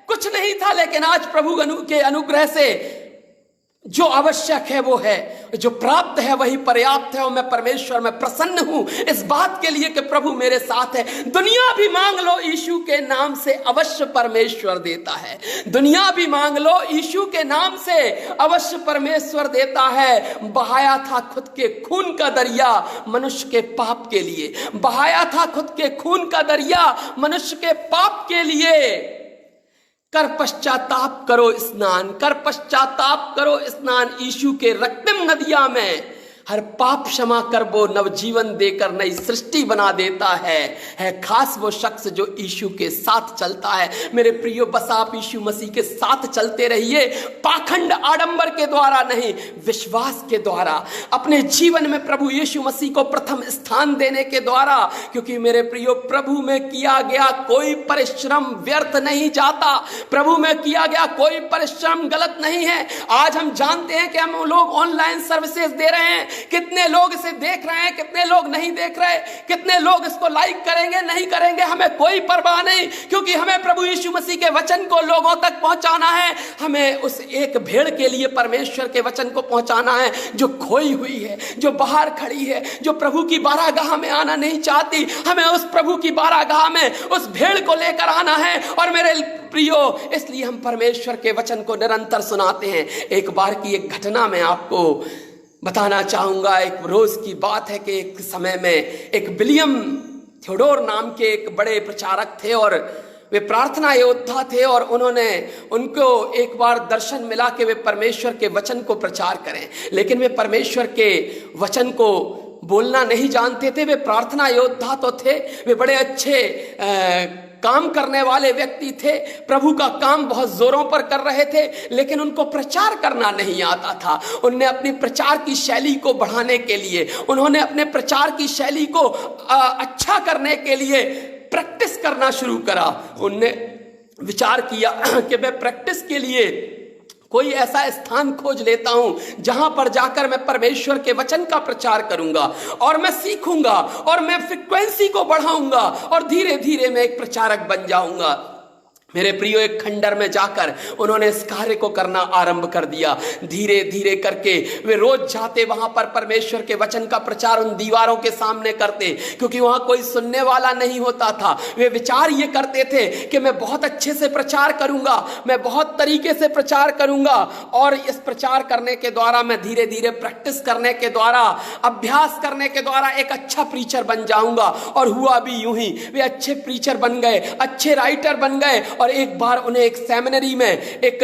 [SPEAKER 1] कुछ नहीं था, लेकिन आज प्रभु के अनुग्रह से जो आवश्यक है वो है, जो प्राप्त है वही पर्याप्त है। और मैं परमेश्वर में प्रसन्न हूं इस बात के लिए कि प्रभु मेरे साथ है। दुनिया भी मांग लो यीशु के नाम से, अवश्य परमेश्वर देता है। दुनिया भी मांग लो यीशु के नाम से, अवश्य परमेश्वर देता है। बहाया था खुद के खून का दरिया मनुष्य के पाप के लिए, बहाया था खुद के खून का दरिया मनुष्य के पाप के लिए। कर पश्चाताप करो स्नान, कर पश्चाताप करो स्नान यीशु के रक्तम नदिया में। हर पाप क्षमा कर वो नवजीवन देकर नई सृष्टि बना देता है खास वो शख्स जो यीशु के साथ चलता है। मेरे प्रियो, बस आप यीशु मसीह के साथ चलते रहिए, पाखंड आडंबर के द्वारा नहीं, विश्वास के द्वारा, अपने जीवन में प्रभु यीशु मसीह को प्रथम स्थान देने के द्वारा। क्योंकि मेरे प्रियो, प्रभु में किया गया कोई परिश्रम व्यर्थ नहीं जाता, प्रभु में किया गया कोई परिश्रम गलत नहीं है। आज हम जानते हैं कि हम लोग ऑनलाइन सर्विसेज दे रहे हैं, कितने लोग इसे देख रहे हैं, कितने लोग नहीं देख रहे, कितने लोग इसको लाइक करेंगे नहीं करेंगे, हमें कोई परवाह नहीं, क्योंकि हमें प्रभु यीशु मसीह के वचन को लोगों तक पहुंचाना है। हमें उस एक भेड़ के लिए परमेश्वर के वचन को पहुंचाना है जो खोई हुई है, जो बाहर खड़ी है, जो प्रभु की बारागाह में आना नहीं चाहती। हमें उस प्रभु की बारागाह में उस भेड़ को लेकर आना है। और मेरे प्रियो, इसलिए हम परमेश्वर के वचन को निरंतर सुनाते हैं। एक बार की एक घटना में आपको बताना चाहूंगा। एक रोज की बात है कि एक समय में एक विलियम थियोडोर नाम के एक बड़े प्रचारक थे और वे प्रार्थना योद्धा थे। और उनको एक बार दर्शन मिला कि वे परमेश्वर के वचन को प्रचार करें, लेकिन वे परमेश्वर के वचन को बोलना नहीं जानते थे। वे प्रार्थना योद्धा तो थे, वे बड़े अच्छे काम करने वाले व्यक्ति थे, प्रभु का काम बहुत जोरों पर कर रहे थे, लेकिन उनको प्रचार करना नहीं आता था। उन्होंने अपनी प्रचार की शैली को बढ़ाने के लिए, उन्होंने अपने प्रचार की शैली को अच्छा करने के लिए प्रैक्टिस करना शुरू करा। उनने विचार किया कि मैं प्रैक्टिस के लिए कोई ऐसा स्थान खोज लेता हूं जहां पर जाकर मैं परमेश्वर के वचन का प्रचार करूंगा और मैं सीखूंगा और मैं फ्रीक्वेंसी को बढ़ाऊंगा और धीरे धीरे मैं एक प्रचारक बन जाऊंगा। मेरे प्रियो, एक खंडर में जाकर उन्होंने इस कार्य को करना आरंभ कर दिया। धीरे धीरे करके वे रोज जाते वहां पर परमेश्वर के वचन का प्रचार उन दीवारों के सामने करते, क्योंकि वहां कोई सुनने वाला नहीं होता था। वे विचार ये करते थे कि मैं बहुत अच्छे से प्रचार करूंगा, मैं बहुत तरीके से प्रचार करूंगा और इस प्रचार करने के द्वारा मैं धीरे धीरे प्रैक्टिस करने के द्वारा, अभ्यास करने के द्वारा एक अच्छा प्रीचर बन जाऊंगा। और हुआ भी यूं ही, वे अच्छे प्रीचर बन गए, अच्छे राइटर बन गए। और एक बार उन्हें एक सेमिनरी में एक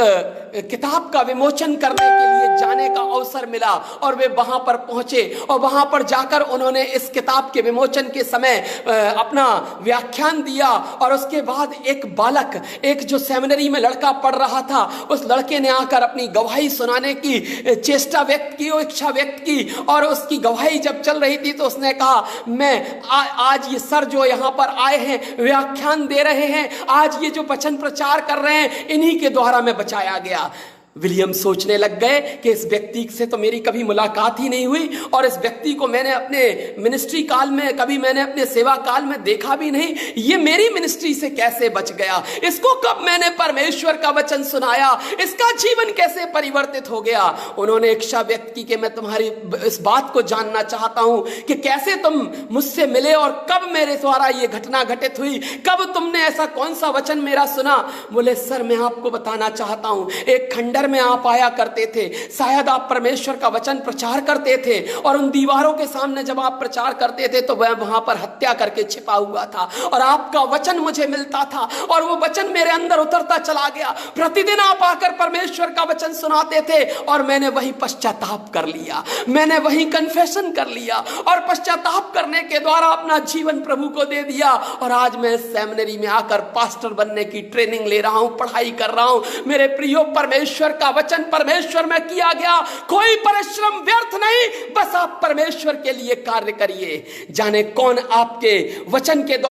[SPEAKER 1] किताब का विमोचन करने के लिए जाने का अवसर मिला और वे वहां पर पहुंचे और वहां पर जाकर उन्होंने इस किताब के विमोचन के समय अपना व्याख्यान दिया। और उसके बाद एक बालक, एक जो सेमिनरी में लड़का पढ़ रहा था, उस लड़के ने आकर अपनी गवाही सुनाने की चेष्टा व्यक्त की, इच्छा व्यक्त की। और उसकी गवाही जब चल रही थी तो उसने कहा, मैं आज ये सर जो यहाँ पर आए हैं व्याख्यान दे रहे हैं, आज ये जो वचन प्रचार कर रहे हैं, इन्हीं के द्वारा मैं बचाया गया। विलियम सोचने लग गए कि इस व्यक्ति से तो मेरी कभी मुलाकात ही नहीं हुई और इस व्यक्ति को मैंने अपने मिनिस्ट्री काल में, कभी मैंने अपने सेवा काल में देखा भी नहीं। ये मेरी मिनिस्ट्री से कैसे बच गया? इसको कब मैंने परमेश्वर का वचन सुनाया? इसका जीवन कैसे परिवर्तित हो गया? उन्होंने इच्छा व्यक्त की कि मैं तुम्हारी इस बात को जानना चाहता हूं कि कैसे तुम मुझसे मिले और कब मेरे द्वारा ये घटना घटित हुई, कब तुमने ऐसा कौन सा वचन मेरा सुना? बोले, सर मैं आपको बताना चाहता हूं, एक खंडर में आप आया करते थे, शायद आप परमेश्वर का वचन प्रचार करते थे और उन दीवारों के सामने जब आप प्रचार करते थे तो वह वहां पर हत्या करके छिपा हुआ था और आपका वचन मुझे मिलता था और वो वचन मेरे अंदर उतरता चला गया। प्रतिदिन आप आकर परमेश्वर का वचन सुनाते थे और मैंने वही पश्चाताप कर लिया, मैंने वही कन्फेशन कर लिया और पश्चाताप करने के द्वारा अपना जीवन प्रभु को दे दिया। और आज मैं सेमिनरी में आकर पास्टर बनने की ट्रेनिंग ले रहा हूं, पढ़ाई कर रहा हूं। मेरे प्रियो, परमेश्वर का वचन परमेश्वर में किया गया, कोई परिश्रम व्यर्थ नहीं, बस आप परमेश्वर के लिए कार्य करिए। जाने कौन आपके वचन के द्वारा,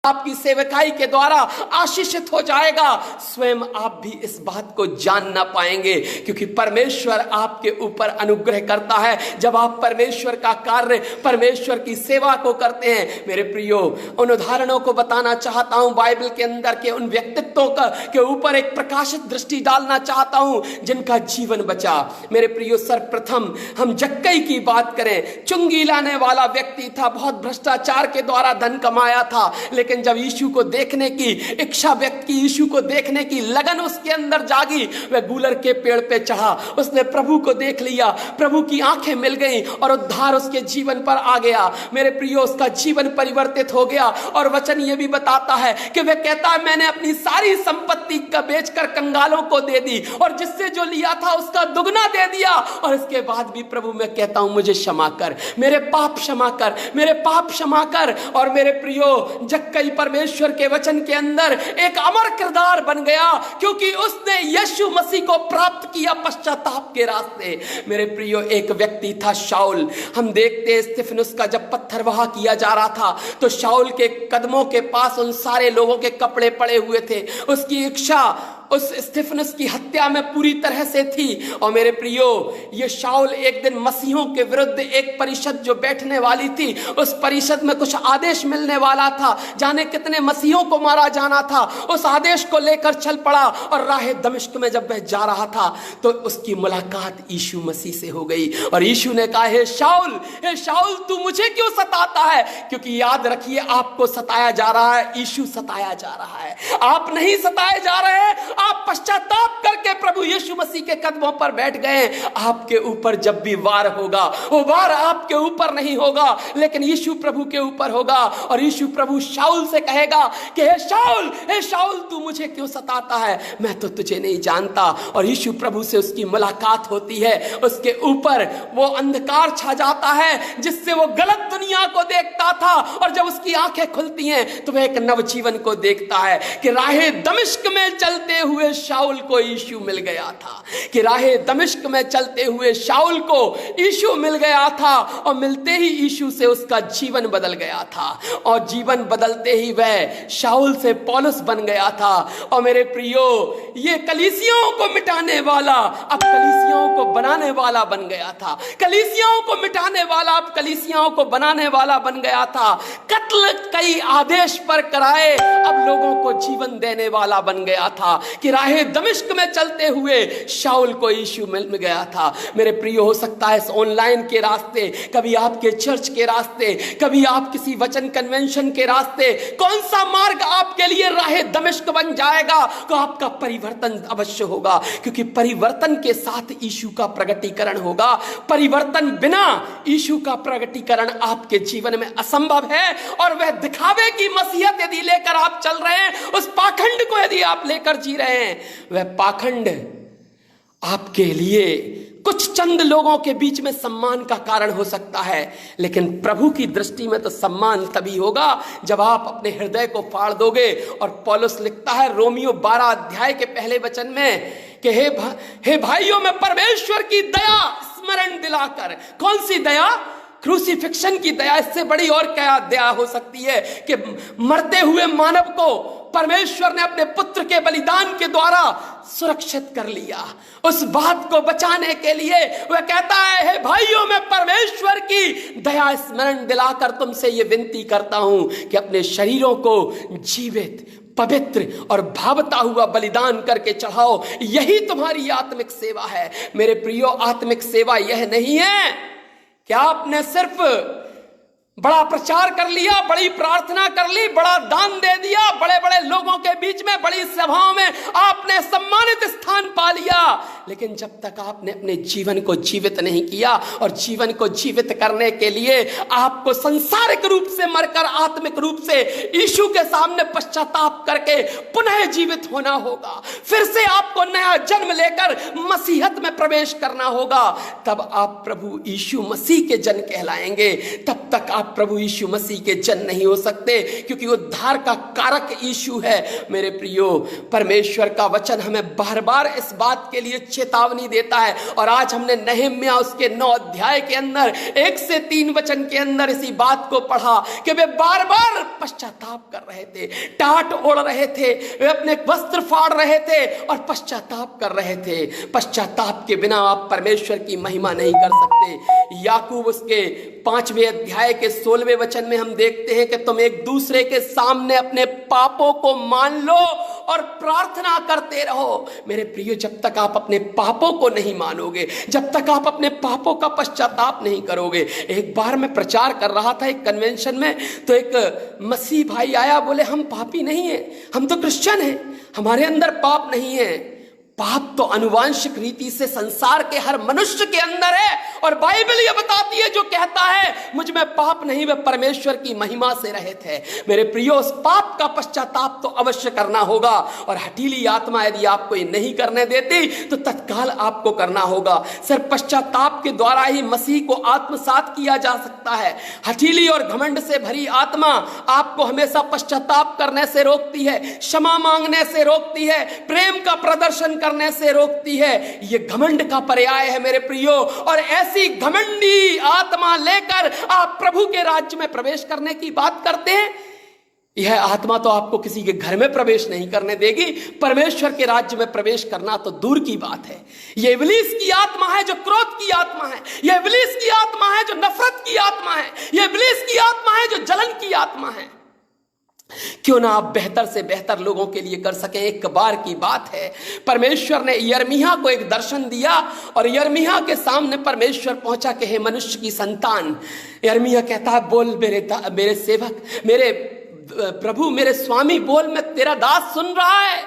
[SPEAKER 1] आपकी सेवकाई के द्वारा आशीषित हो जाएगा, स्वयं आप भी इस बात को जान ना पाएंगे, क्योंकि परमेश्वर आपके ऊपर अनुग्रह करता है जब आप परमेश्वर का कार्य, परमेश्वर की सेवा को करते हैं। मेरे प्रियो, उन उदाहरणों को बताना चाहता हूं, बाइबल के अंदर के उन व्यक्तित्वों के ऊपर एक प्रकाशित दृष्टि डालना चाहता हूं जिनका जीवन बचा। मेरे प्रियो, सर्वप्रथम हम जक्कई की बात करें। चुंगी लाने वाला व्यक्ति था, बहुत भ्रष्टाचार के द्वारा धन कमाया था, लेकिन जब यीशु को देखने की इच्छा व्यक्त की, यीशु को देखने की लगन उसके अंदर जागी, वह गूलर के पेड़ पे चढ़ा, उसने प्रभु को देख लिया, प्रभु की आंखें मिल गई और उद्धार उसके जीवन पर आ गया। मेरे प्रियो, उसका जीवन परिवर्तित हो गया और वचन यह भी बताता है कि वह कहता है, मैंने अपनी सारी संपत्ति का बेचकर कंगालों को दे दी और जिससे जो लिया था उसका दुगना दे दिया। और इसके बाद भी प्रभु, मैं कहता हूं, मुझे क्षमा कर, मेरे पाप क्षमा कर, मेरे पाप क्षमा कर। और मेरे प्रियो, जक्कई परमेश्वर के वचन के अंदर एक अमर किरदार बन गया, क्योंकि उसने यीशु मसीह को प्राप्त किया पश्चाताप के रास्ते। मेरे प्रियो, एक व्यक्ति था शाऊल। हम देखते स्तिफनुस का जब पत्थरवाह किया जा रहा था तो शाऊल के कदमों के पास उन सारे लोगों के कपड़े पड़े हुए थे। उसकी इच्छा उस स्तिफनुस की हत्या में पूरी तरह से थी। और मेरे प्रियो, ये शाऊल एक दिन मसीहों के विरुद्ध एक परिषद जो बैठने वाली थी, उस परिषद में कुछ आदेश मिलने वाला था, जाने कितने मसीहों को मारा जाना था। उस आदेश को लेकर चल पड़ा और राहे दमिश्क में जब वह जा रहा था तो उसकी मुलाकात यीशु मसीह से हो गई और यीशु ने कहा, हे शाऊल, तू मुझे क्यों सताता है? क्योंकि याद रखिए, आपको सताया जा रहा है, यीशु सताया जा रहा है, आप नहीं सताए जा रहे हैं। आप पश्चाताप करके प्रभु यीशु मसीह के कदमों पर बैठ गए। आपके ऊपर जब भी वार होगा, वो वार आपके ऊपर नहीं होगा, लेकिन यीशु प्रभु के ऊपर होगा। और यीशु प्रभु शाऊल से कहेगा कि हे शाऊल, तू मुझे क्यों सताता है? मैं तो तुझे नहीं जानता। और यीशु प्रभु से उसकी मुलाकात होती है, उसके ऊपर वो अंधकार छा जाता है जिससे वो गलत दुनिया को देखता था, और जब उसकी आंखें खुलती हैं तो वह एक नवजीवन को देखता है कि राहे दमिश्क में चलते हुए शाऊल को यीशु मिल गया था, कि राहे दमिश्क में चलते हुए शाऊल को यीशु मिल गया था। और मिलते ही यीशु से उसका जीवन बदल गया था और जीवन बदलते ही वह शाऊल से पौलुस बन गया था। और मेरे प्रियो, ये कलीसियाओं को मिटाने वाला अब कलीसियाओं को बनाने वाला बन गया था, कलीसियाओं को मिटाने वाला अब कलीसियाओं को बनाने वाला बन गया था। कत्ल कई आदेश पर कराए अब लोगों को जीवन देने वाला बन गया था, कि राहे दमिश्क में चलते हुए शाऊल को यीशु मिल गया था। मेरे प्रियो, हो सकता है ऑनलाइन के रास्ते, कभी आपके चर्च के रास्ते, कभी आप किसी वचन कन्वेंशन के रास्ते, कौन सा मार्ग आपके लिए राहे दमिश्क बन जाएगा, तो आपका परिवर्तन अवश्य होगा, क्योंकि परिवर्तन के साथ यीशु का प्रगटीकरण होगा। परिवर्तन बिना यीशु का प्रगटीकरण आपके जीवन में असंभव है। और वह दिखावे की मसीहत यदि लेकर आप चल रहे हैं, उस पाखंड को यदि आप लेकर जी रहे हैं, वह पाखंड आपके लिए कुछ चंद लोगों के बीच में सम्मान का कारण हो सकता है, लेकिन प्रभु की दृष्टि में तो सम्मान तभी होगा जब आप अपने हृदय को फाड़ दोगे। और पौलुस लिखता है रोमियो 12 अध्याय के पहले वचन में कि हे भाइयों, में परमेश्वर की दया स्मरण दिलाकर, कौन सी दया? क्रूसिफिक्शन की दया। इससे बड़ी और क्या दया हो सकती है कि मरते हुए मानव को परमेश्वर ने अपने पुत्र के बलिदान के द्वारा सुरक्षित कर लिया। उस बात को बचाने के लिए वह कहता है, हे भाइयों, मैं परमेश्वर की दया स्मरण दिलाकर तुमसे ये विनती करता हूं कि अपने शरीरों को जीवित, पवित्र और भावता हुआ बलिदान करके चढ़ाओ। यही तुम्हारी आत्मिक सेवा है। मेरे प्रियो, आत्मिक सेवा यह नहीं है कि आपने सिर्फ बड़ा प्रचार कर लिया, बड़ी प्रार्थना कर ली, बड़ा दान दे दिया, बड़े बड़े लोगों के बीच में, बड़ी सभाओं में आपने सम्मानित स्थान पा लिया, लेकिन जब तक आपने अपने जीवन को जीवित नहीं किया, और जीवन को जीवित करने के लिए आपको संसारिक रूप से मरकर आत्मिक रूप से यीशु के सामने पश्चाताप करके पुनः जीवित होना होगा। फिर से आपको नया जन्म लेकर मसीहत में प्रवेश करना होगा, तब आप प्रभु यीशु मसीह के जन कहलाएंगे। तब तक आप प्रभु यीशु मसीह के जन नहीं हो सकते, क्योंकि उद्धार का कारक यीशु है। मेरे प्रियो, परमेश्वर का वचन हमें बार बार इस बात के लिए चेतावनी देता है, और आज हमने नहम्याह उसके 9 अध्याय के अंदर 1 से 3 वचन के अंदर इसी बात को पढ़ा कि वे बार बार पश्चाताप कर रहे थे, टाट ओढ़ रहे थे, वे अपने वस्त्र फाड़ रहे थे और पश्चाताप कर रहे थे। पश्चाताप के बिना आप परमेश्वर की महिमा नहीं कर सकते। याकूब उसके 5वें अध्याय के 16वें वचन में हम देखते हैं कि तुम एक दूसरे के सामने अपने पापों को मान लो और प्रार्थना करते रहो। मेरे प्रियो, जब तक आप अपने पापों को नहीं मानोगे, जब तक आप अपने पापों का पश्चाताप नहीं करोगे। एक बार मैं प्रचार कर रहा था एक कन्वेंशन में, तो एक मसीह भाई आया, बोले हम पापी नहीं है, हम तो क्रिश्चियन हैं, हमारे अंदर पाप नहीं है। पाप तो अनुवांशिक रीति से संसार के हर मनुष्य के अंदर है, और बाइबल ये बताती है, जो कहता है मुझ में पाप नहीं, वे परमेश्वर की महिमा से रहित है। मेरे प्रियो, उस पाप का पश्चाताप तो अवश्य करना होगा, और हठीली आत्मा यदि आपको ये नहीं करने देती तो तत्काल आपको करना होगा। सिर्फ पश्चाताप के द्वारा ही मसीह को आत्मसात किया जा सकता है। हठीली और घमंड से भरी आत्मा आपको हमेशा पश्चाताप करने से रोकती है, क्षमा मांगने से रोकती है, प्रेम का प्रदर्शन करने से रोकती है। यह घमंड का पर्याय है मेरे प्रियो, और ऐसी घमंडी आत्मा लेकर आप प्रभु के राज्य में प्रवेश करने की बात करते हैं। यह आत्मा तो आपको किसी के घर में प्रवेश नहीं करने देगी, परमेश्वर के राज्य में प्रवेश करना तो दूर की बात है। यह इब्लीस की आत्मा है, जो क्रोध की आत्मा है, यह इब्लीस की आत्मा है, जो नफरत की आत्मा है, यह इब्लीस की आत्मा है, जो जलन की आत्मा है। क्यों ना आप बेहतर से बेहतर लोगों के लिए कर सकें। एक बार की बात है, परमेश्वर ने यिर्मयाह को एक दर्शन दिया, और यिर्मयाह के सामने परमेश्वर पहुंचा कि हे मनुष्य की संतान। यिर्मयाह कहता है, बोल मेरे सेवक, मेरे प्रभु, मेरे स्वामी, बोल, मैं तेरा दास सुन रहा है।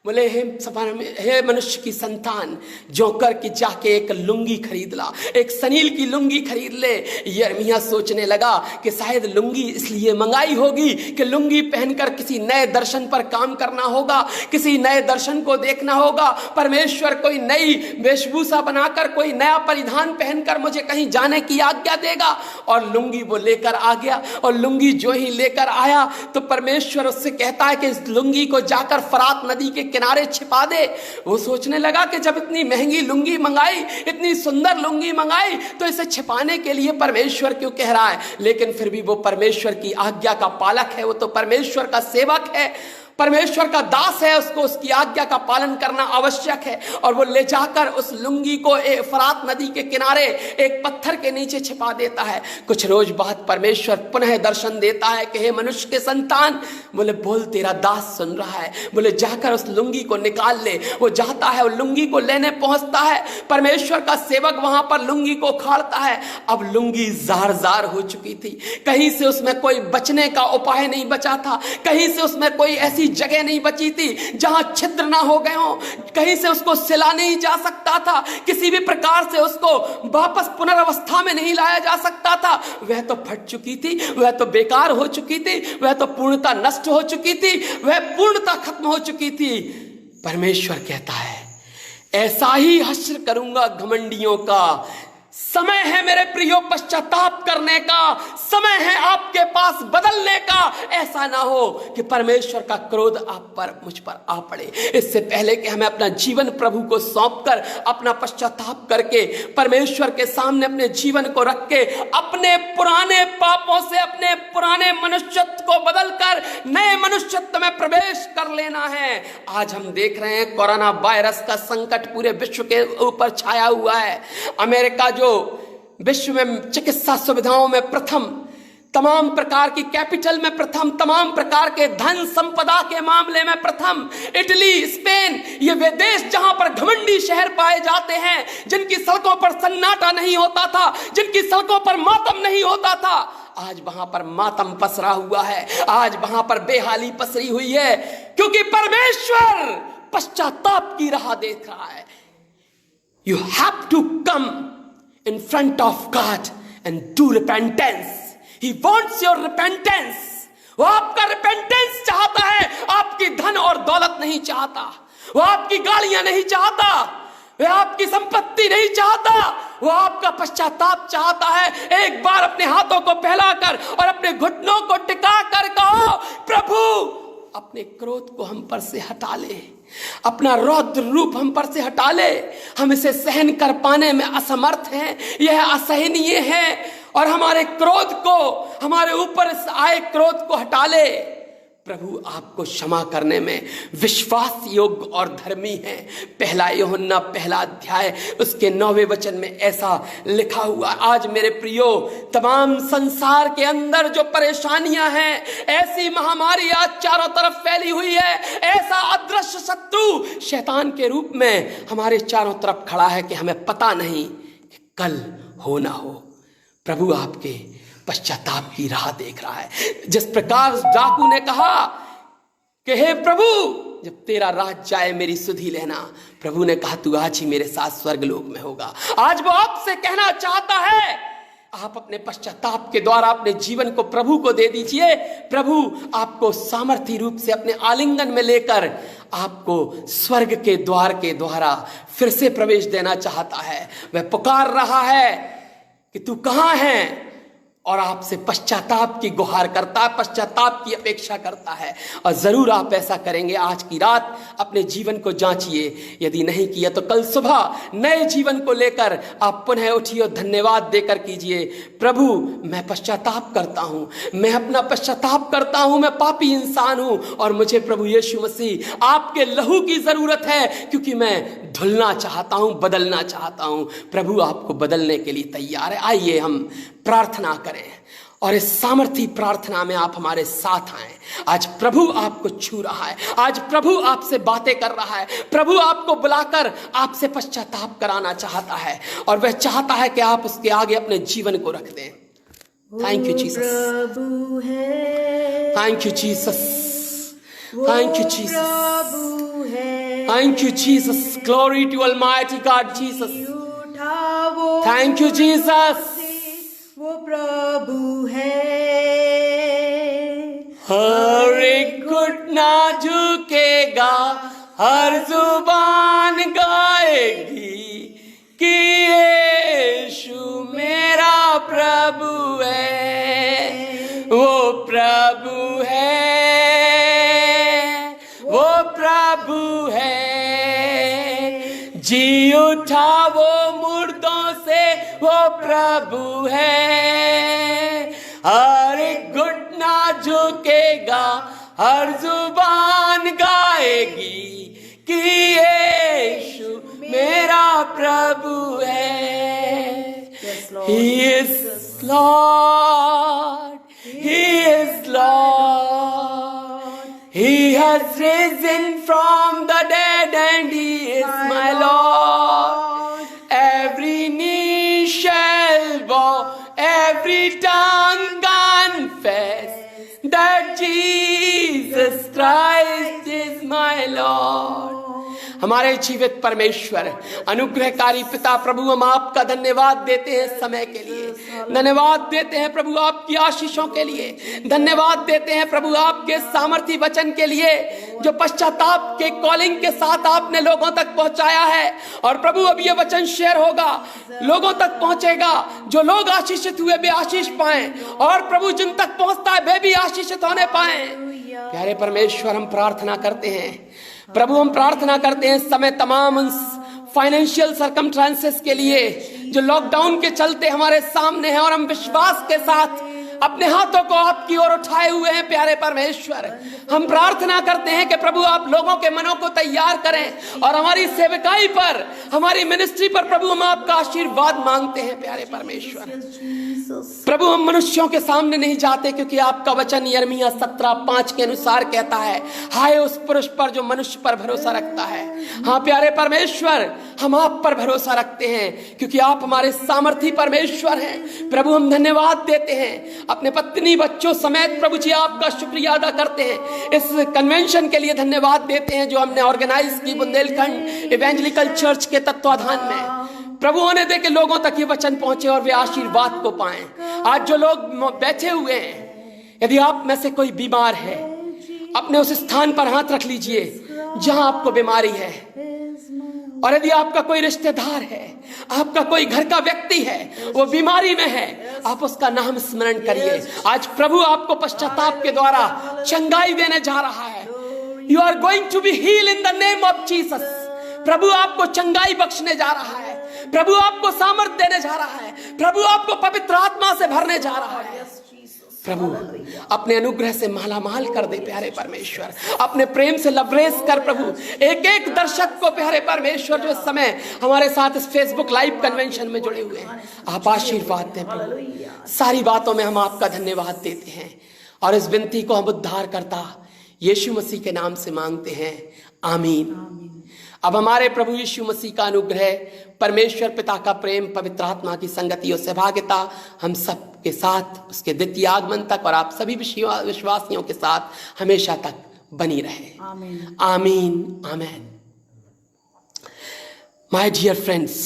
[SPEAKER 1] बोले, हे मनुष्य की संतान, जो कर कि जाके एक लुंगी खरीद ला, एक सनील की लुंगी खरीद ले। यिर्मयाह सोचने लगा कि शायद लुंगी इसलिए मंगाई होगी कि लुंगी पहनकर किसी नए दर्शन पर काम करना होगा, किसी नए दर्शन को देखना होगा। परमेश्वर कोई नई वेशभूषा बनाकर, कोई नया परिधान पहनकर मुझे कहीं जाने की आज्ञा देगा। और लुंगी वो लेकर आ गया, और लुंगी जो ही लेकर आया तो परमेश्वर उससे कहता है कि इस लुंगी को जाकर फरात नदी के किनारे छिपा दे। वो सोचने लगा कि जब इतनी महंगी लुंगी मंगाई, इतनी सुंदर लुंगी मंगाई, तो इसे छिपाने के लिए परमेश्वर क्यों कह रहा है। लेकिन फिर भी वो परमेश्वर की आज्ञा का पालक है, वो तो परमेश्वर का सेवक है, परमेश्वर का दास है, उसको उसकी आज्ञा का पालन करना आवश्यक है। और वो ले जाकर उस लुंगी को फरात नदी के किनारे एक पत्थर के नीचे छिपा देता है। कुछ रोज बाद परमेश्वर पुनः दर्शन देता है कि हे मनुष्य के संतान, बोले बोल, तेरा दास सुन रहा है। बोले जाकर उस लुंगी को निकाल ले। वो जाता है, वो लुंगी को लेने पहुंचता है। परमेश्वर का सेवक वहां पर लुंगी को खाड़ता है। अब लुंगी जार जार हो चुकी थी, कहीं से उसमें कोई बचने का उपाय नहीं बचा था, कहीं से उसमें कोई ऐसी जगह नहीं बची थी जहां छिद्र ना हो गए हो, कहीं से उसको सिला नहीं जा सकता था, किसी भी प्रकार से उसको वापस पुनर्वस्था में नहीं लाया जा सकता था। वह तो फट चुकी थी, वह तो बेकार हो चुकी थी, वह तो पूर्णता नष्ट हो चुकी थी, वह पूर्णता खत्म हो चुकी थी। परमेश्वर कहता है, ऐसा ही हश्र करूंगा घमंडियों का। समय है मेरे प्रियो पश्चाताप करने का, समय है आपके पास बदलने का। ऐसा ना हो कि परमेश्वर का क्रोध आप पर, मुझ पर आ पड़े। इससे पहले कि हमें अपना जीवन प्रभु को सौंपकर, अपना पश्चाताप करके परमेश्वर के सामने अपने जीवन को रख के, अपने पुराने पापों से, अपने पुराने मनुष्यत्व को बदलकर नए मनुष्यत्व में प्रवेश कर लेना है। आज हम देख रहे हैं कोरोना वायरस का संकट पूरे विश्व के ऊपर छाया हुआ है। अमेरिका जो विश्व में चिकित्सा सुविधाओं में प्रथम, तमाम प्रकार की कैपिटल में प्रथम, तमाम प्रकार के धन संपदा के मामले में प्रथम, इटली, स्पेन, ये वे देश जहां पर घमंडी शहर पाए जाते हैं, जिनकी सड़कों पर सन्नाटा नहीं होता था, जिनकी सड़कों पर मातम नहीं होता था, आज वहां पर मातम पसरा हुआ है, आज वहां पर बेहाली पसरी हुई है, क्योंकि परमेश्वर पश्चाताप की राह देख रहा है। You have to come in front of God and do repentance. He wants your repentance. वो आपका repentance चाहता है, आपकी धन और दौलत नहीं चाहता, वो आपकी गाड़ियां नहीं चाहता, वह आपकी संपत्ति नहीं चाहता, वो आपका पश्चाताप चाहता है। एक बार अपने हाथों को फैलाकर और अपने घुटनों को टिका कर कहो, प्रभु अपने क्रोध को हम पर से हटा ले, अपना रौद्र रूप हम पर से हटा ले। हम इसे सहन कर पाने में असमर्थ हैं, यह असहनीय है, और हमारे क्रोध को, हमारे ऊपर आए क्रोध को हटा ले। प्रभु आपको क्षमा करने में विश्वास योग्य और धर्मी है। पहला यूहन्ना पहला अध्याय उसके 9वें वचन में ऐसा लिखा हुआ। आज मेरे प्रियो, तमाम संसार के अंदर जो परेशानियां हैं, ऐसी महामारी आज चारों तरफ फैली हुई है, ऐसा अदृश्य शत्रु शैतान के रूप में हमारे चारों तरफ खड़ा है कि हमें पता नहीं कि कल हो ना हो। प्रभु आपके पश्चाताप की राह देख रहा है। जिस प्रकार डाकू ने कहा कि हे प्रभु, जब तेरा राज जाए मेरी सुधि लेना, प्रभु ने कहा तू आज ही मेरे साथ स्वर्गलोक में होगा। आज वो आपसे कहना चाहता है, आप अपने पश्चाताप के द्वारा अपने जीवन को प्रभु को दे दीजिए। प्रभु आपको सामर्थी रूप से अपने आलिंगन में लेकर आपको स्वर्ग के द्वार के द्वारा फिर से प्रवेश देना चाहता है। वह पुकार रहा है कि तू कहां है, और आपसे पश्चाताप की गुहार करता है, पश्चाताप की अपेक्षा करता है। और जरूर आप ऐसा करेंगे। आज की रात अपने जीवन को जांचिए, यदि नहीं किया तो कल सुबह नए जीवन को लेकर आप पुनः उठिए और धन्यवाद देकर कीजिए, प्रभु मैं पश्चाताप करता हूं, मैं अपना पश्चाताप करता हूं, मैं पापी इंसान हूं और मुझे प्रभु यीशु मसीह आपके लहू की जरूरत है, क्योंकि मैं धुलना चाहता हूं, बदलना चाहता हूं। प्रभु आपको बदलने के लिए तैयार है। आइए हम प्रार्थना करें और इस सामर्थी प्रार्थना में आप हमारे साथ आए। आज प्रभु आपको छू रहा है, आज प्रभु आपसे बातें कर रहा है, प्रभु आपको बुलाकर आपसे पश्चाताप कराना चाहता है, और वह चाहता है कि आप उसके आगे अपने जीवन को रख दें। Thank you Jesus, thank you Jesus, thank you Jesus, thank you Jesus. Glory to almighty God Jesus. Thank you Jesus.
[SPEAKER 2] वो प्रभु है,
[SPEAKER 1] हर एक घुटना झुकेगा, हर जुबान गाएगी कि यीशु मेरा प्रभु है, वो प्रभु है, वो प्रभु है। जी उठा वो मुर्दों से, वो प्रभु है। हर एक घुटना झुकेगा, हर जुबान गाएगी कि यीशु मेरा प्रभु है। He is Lord, He is Lord. He has risen from the dead and He is my Lord. Every knee shall bow, every tongue confess that Jesus Christ is my Lord. हमारे जीवित परमेश्वर, अनुग्रहकारी पिता, प्रभु हम आपका धन्यवाद देते हैं समय के लिए, धन्यवाद देते हैं प्रभु आपकी आशीषों के लिए, धन्यवाद देते हैं प्रभु आपके सामर्थी वचन के लिए जो पश्चाताप के कॉलिंग के साथ आपने लोगों तक पहुंचाया है। और प्रभु अब ये वचन शेयर होगा, लोगों तक पहुंचेगा, जो लोग आशीषित हुए वे आशीष पाएं, और प्रभु जिन तक पहुंचता है वे भी आशीषित होने पाएं। प्यारे परमेश्वर हम प्रार्थना करते हैं प्रभु, हम प्रार्थना करते हैं समय तमाम उन फाइनेंशियल सर्कमस्टांसेस के लिए जो लॉकडाउन के चलते हमारे सामने हैं, और हम विश्वास के साथ अपने हाथों को आपकी ओर उठाए हुए हैं। प्यारे परमेश्वर हम प्रार्थना करते हैं कि प्रभु आप लोगों के मनों को तैयार करें, और हमारी सेवकाई पर, हमारी मिनिस्ट्री पर प्रभु हम आपका आशीर्वाद मांगते हैं। प्यारे परमेश्वर प्रभु हम मनुष्यों के सामने नहीं जाते, क्योंकि आपका वचन यिर्मयाह 17:5 के अनुसार कहता है, हाय उस पुरुष पर जो मनुष्य पर भरोसा रखता है। हाँ प्यारे परमेश्वर हम आप पर भरोसा रखते हैं, क्योंकि आप हमारे सामर्थी परमेश्वर हैं। प्रभु हम धन्यवाद देते हैं अपने पत्नी बच्चों समेत प्रभु जी आपका शुक्रिया अदा करते हैं। इस कन्वेंशन के लिए धन्यवाद देते हैं जो हमने ऑर्गेनाइज की बुंदेलखंड इवेंजलिकल चर्च के तत्वाधान में। प्रभु होने दे के लोगों तक ये वचन पहुंचे और वे आशीर्वाद को पाएं। आज जो लोग बैठे हुए हैं, यदि आप में से कोई बीमार है, अपने उस स्थान पर हाथ रख लीजिए जहां आपको बीमारी है। और यदि आपका कोई रिश्तेदार है, आपका कोई घर का व्यक्ति है, वो बीमारी में है, आप उसका नाम स्मरण करिए। आज प्रभु आपको पश्चाताप के द्वारा चंगाई देने जा रहा है। You are going to be heal in the name of Jesus. प्रभु आपको चंगाई बख्शने जा रहा है। प्रभु आपको सामर्थ देने जा रहा है। प्रभु आपको पवित्र आत्मा से भरने जा रहा है। प्रभु अपने अनुग्रह से मालामाल कर दे प्यारे परमेश्वर। अपने प्रेम से लवरेज कर प्रभु एक एक दर्शक को प्यारे परमेश्वर जो इस समय हमारे साथ इस फेसबुक लाइव कन्वेंशन में जुड़े हुए हैं, आप आशीर्वाद दें प्रभु। सारी बातों में हम आपका धन्यवाद देते हैं और इस विनती को हम उद्धारकर्ता यीशु मसीह के नाम से मांगते हैं, आमीन। अब हमारे प्रभु यीशु मसीह का अनुग्रह, परमेश्वर पिता का प्रेम, पवित्र आत्मा की संगति और सहभागिता हम सब के साथ उसके द्वितीय आगमन तक और आप सभी विश्वासियों के साथ हमेशा तक बनी रहे। आमीन आमीन आमीन। माय डियर फ्रेंड्स,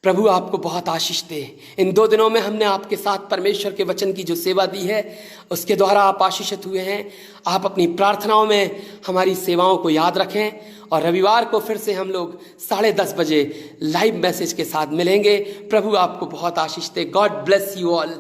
[SPEAKER 1] प्रभु आपको बहुत आशीष दे। इन 2 दिनों में हमने आपके साथ परमेश्वर के वचन की जो सेवा दी है उसके द्वारा आप आशीषित हुए हैं। आप अपनी प्रार्थनाओं में हमारी सेवाओं को याद रखें और रविवार को फिर से हम लोग 10:30 बजे लाइव मैसेज के साथ मिलेंगे। प्रभु आपको बहुत आशीष दे। God bless you all.